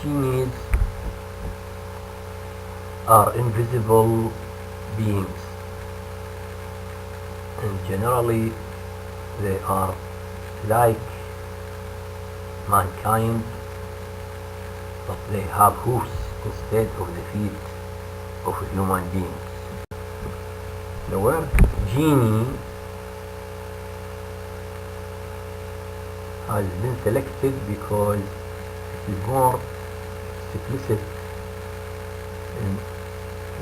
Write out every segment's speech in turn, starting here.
Genies are invisible beings, and generally they are like mankind, but they have hoofs instead of the feet of human beings. The word genie has been selected because it is more explicit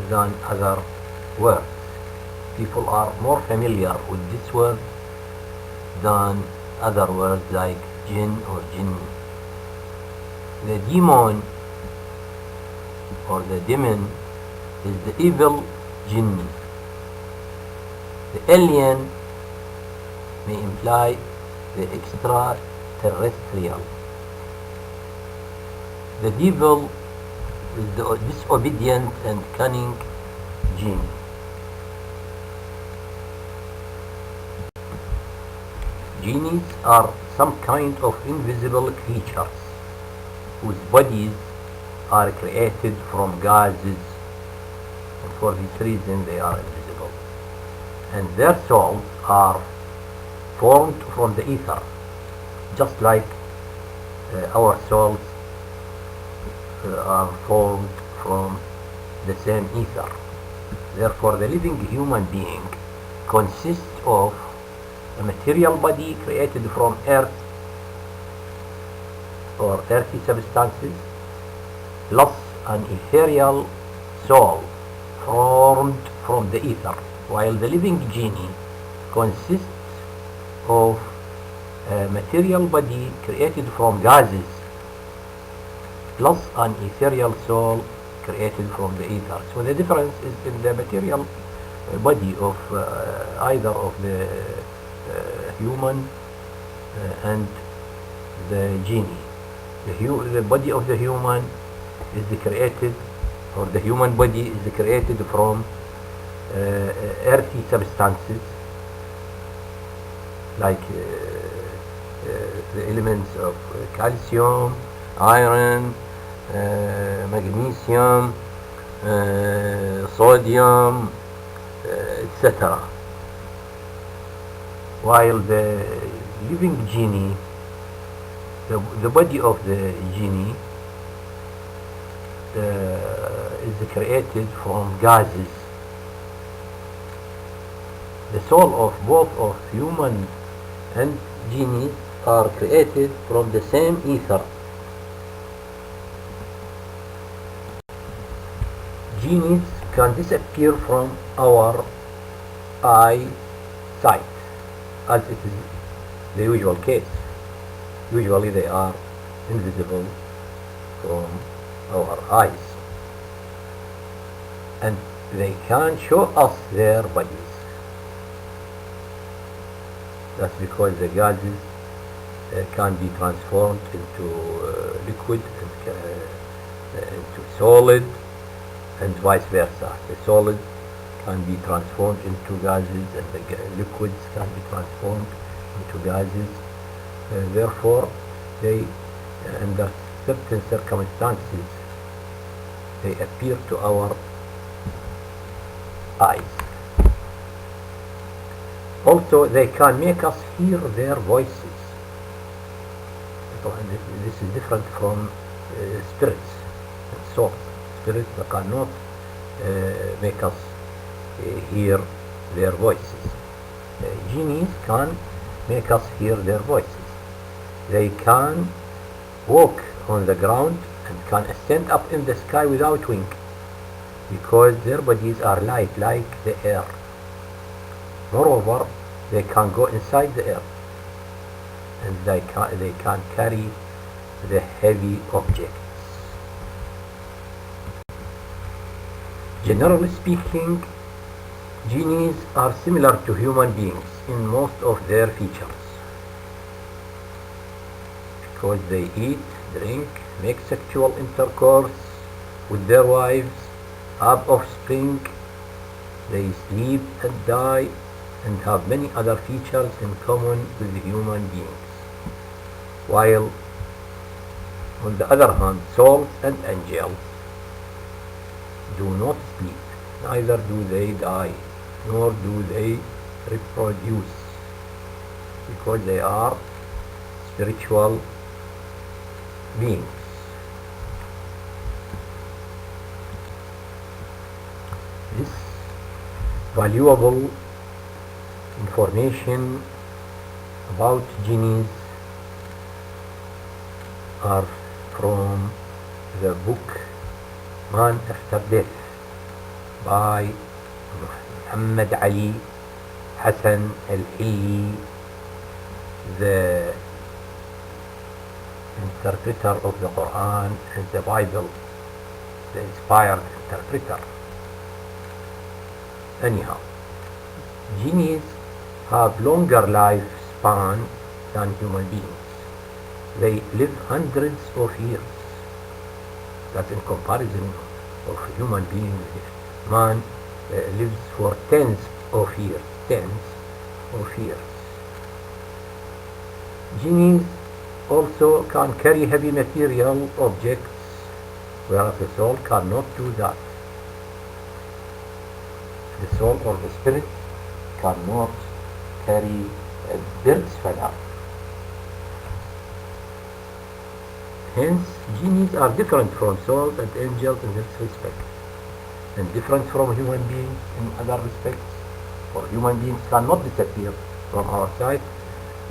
than other words. People are more familiar with this word than other words like jinn or jinn. The demon or the demon is the evil jinn. The alien may imply the extraterrestrial. The devil is the disobedient and cunning genie. Genies are some kind of invisible creatures whose bodies are created from gases, and for this reason they are invisible. And their souls are formed from the ether, just like our souls are formed from the same ether. Therefore, the living human being consists of a material body created from earth or earthy substances, plus an ethereal soul formed from the ether, while the living genie consists of a material body created from gases, plus an ethereal soul created from the ether. So the difference is in the material body of either of the human and the genie. The body of the human is created, or the human body is created from earthy substances like the elements of calcium, iron, magnesium, sodium, etc. While the living genie, the body of the genie is created from gases. The soul of both of human and genies are created from the same ether. Genies can disappear from our eyesight, as it is the usual case. Usually they are invisible from our eyes, and they can show us their bodies. That's because the gases can be transformed into liquid and into solid, and vice versa. The solid can be transformed into gases, and the liquids can be transformed into gases. Therefore, they, under certain circumstances, they appear to our eyes. Also, they can make us hear their voices. This is different from spirits and souls. Spirits cannot make us hear their voices. Genies can make us hear their voices. They can walk on the ground and can ascend up in the sky without wing, because their bodies are light like the air. Moreover, they can go inside the earth, and they can carry the heavy objects. Generally speaking, genies are similar to human beings in most of their features, because they eat, drink, make sexual intercourse with their wives, have offspring, they sleep and die, and have many other features in common with human beings. While On the other hand, souls and angels do not sleep, neither do they die, nor do they reproduce, because they are spiritual beings. This valuable information about genies are from the book Man After Death by Muhammad Ali Hassan al-Hilli, the interpreter of the Quran and the Bible, the inspired interpreter. Anyhow, genies have longer lifespan than human beings. They live hundreds of years. That's in comparison of human beings. Man lives for tens of years. Genies also can carry heavy material objects, whereas the soul cannot do that. The soul or the spirit cannot carry a bird's feather. Hence, genies are different from souls and angels in this respect, and different from human beings in other respects. For human beings cannot disappear from our sight,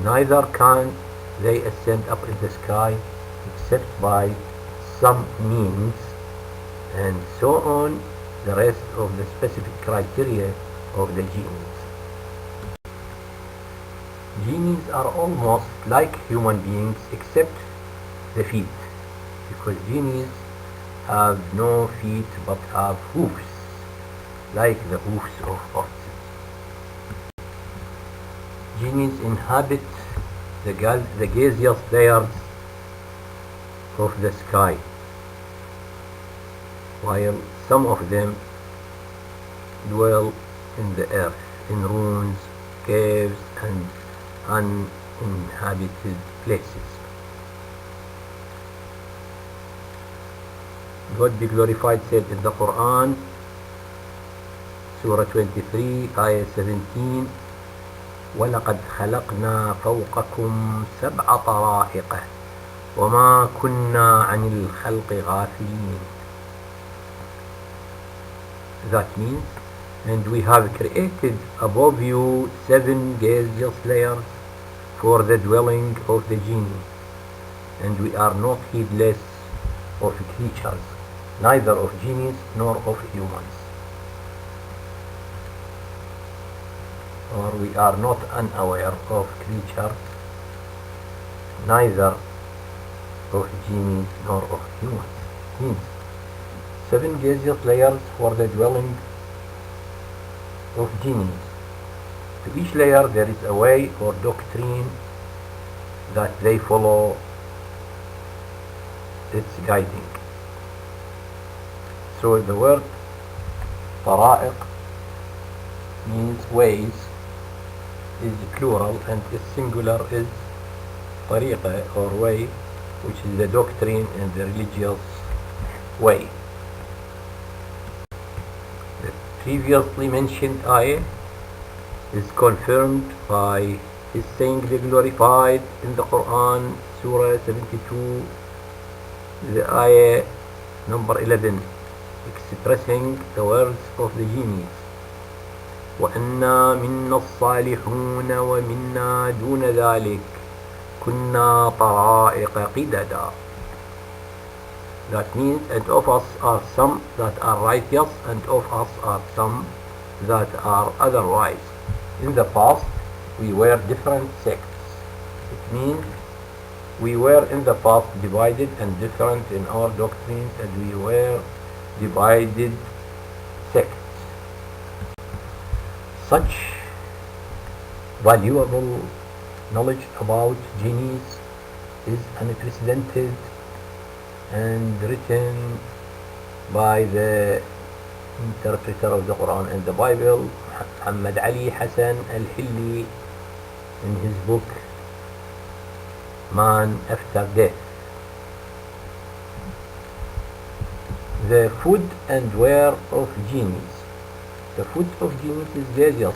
neither can they ascend up in the sky except by some means, and so on, the rest of the specific criteria of the genies. Genies are almost like human beings except the feet, because genies have no feet but have hoofs, like the hoofs of horses. Genies inhabit the gaseous layers of the sky, while some of them dwell in the earth, in ruins, caves, and uninhabited places. God be glorified said in the Quran, Surah 23, Ayah 17, وَلَقَدْ خَلَقْنَا فَوْقَكُمْ سَبْعَ طَرَائِقَ وَمَا كُنَّا عَنِ الْخَلْقِ غَافِلِينَ. That means, and we have created above you 7 gaseous layers for the dwelling of the jinn, and we are not heedless of creatures, neither of genies nor of humans. Or we are not unaware of creatures, neither of genies nor of humans. Means 7 gaseous layers for the dwelling of genies. To each layer there is a way or doctrine that they follow its guiding. So the word طرائق means ways, is plural, and its singular is طريقة or way, which is the doctrine and the religious way. The previously mentioned ayah is confirmed by His saying the glorified in the Quran, Surah 72, the ayah number 11, expressing the words of the genies. وَأَنَّا مِنَّا الصَّالِحُونَ وَمِنَّا دُونَ ذَلِكَ كُنَّا طَرَائِقَ قِدَدًا. That means, and of us are some that are righteous, and of us are some that are otherwise. In the past, we were different sects. It means we were in the past divided and different in our doctrines, and we were divided sects. Such valuable knowledge about genies is unprecedented and written by the interpreter of the Quran and the Bible, Muhammad Ali Hassan al-Hilli, in his book Man After Death. The food and wear of genies. The food of genies is gaseous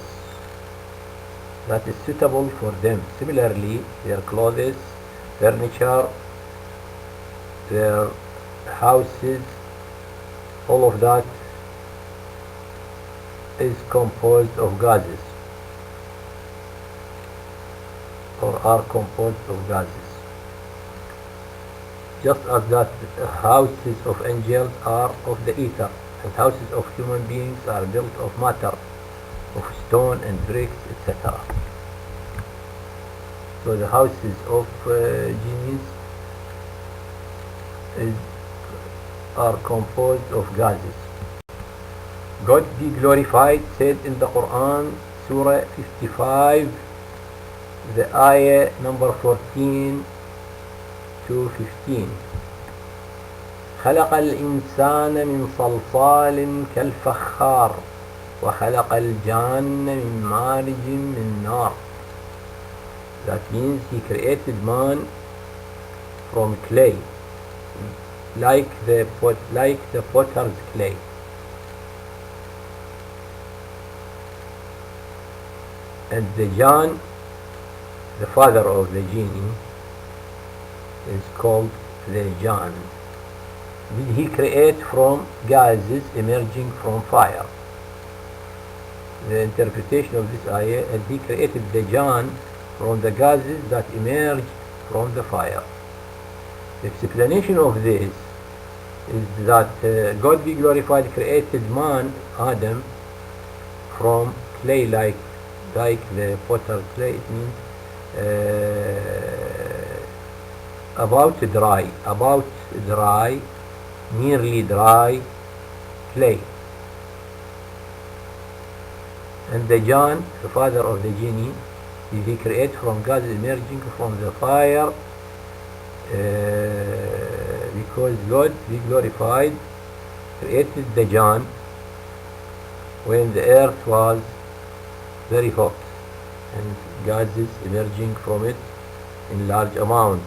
that is suitable for them. Similarly, their clothes, furniture, their houses, all of that is composed of gases or are composed of gases. Just as that houses of angels are of the ether, and houses of human beings are built of matter, of stone and bricks, etc. So the houses of genies are composed of gases. God be glorified said in the Quran, Surah 55, the ayah number 14 to 15. خلق الإنسان من صلصال كالفخار وخلق الجان من مارج من نار. That means he created man from clay, like the potter's clay. And the Jan, the father of the genie, is called the Jan. Did he create from gases emerging from fire? The interpretation of this ayah is he created the Jan from the gases that emerged from the fire. The explanation of this is that God be glorified created man, Adam, from clay like the potter clay. It means about dry, nearly dry clay. And the Jan, the father of the genie, he created from gases emerging from the fire, because God be glorified created the Jan when the earth was very hot and gases emerging from it in large amounts.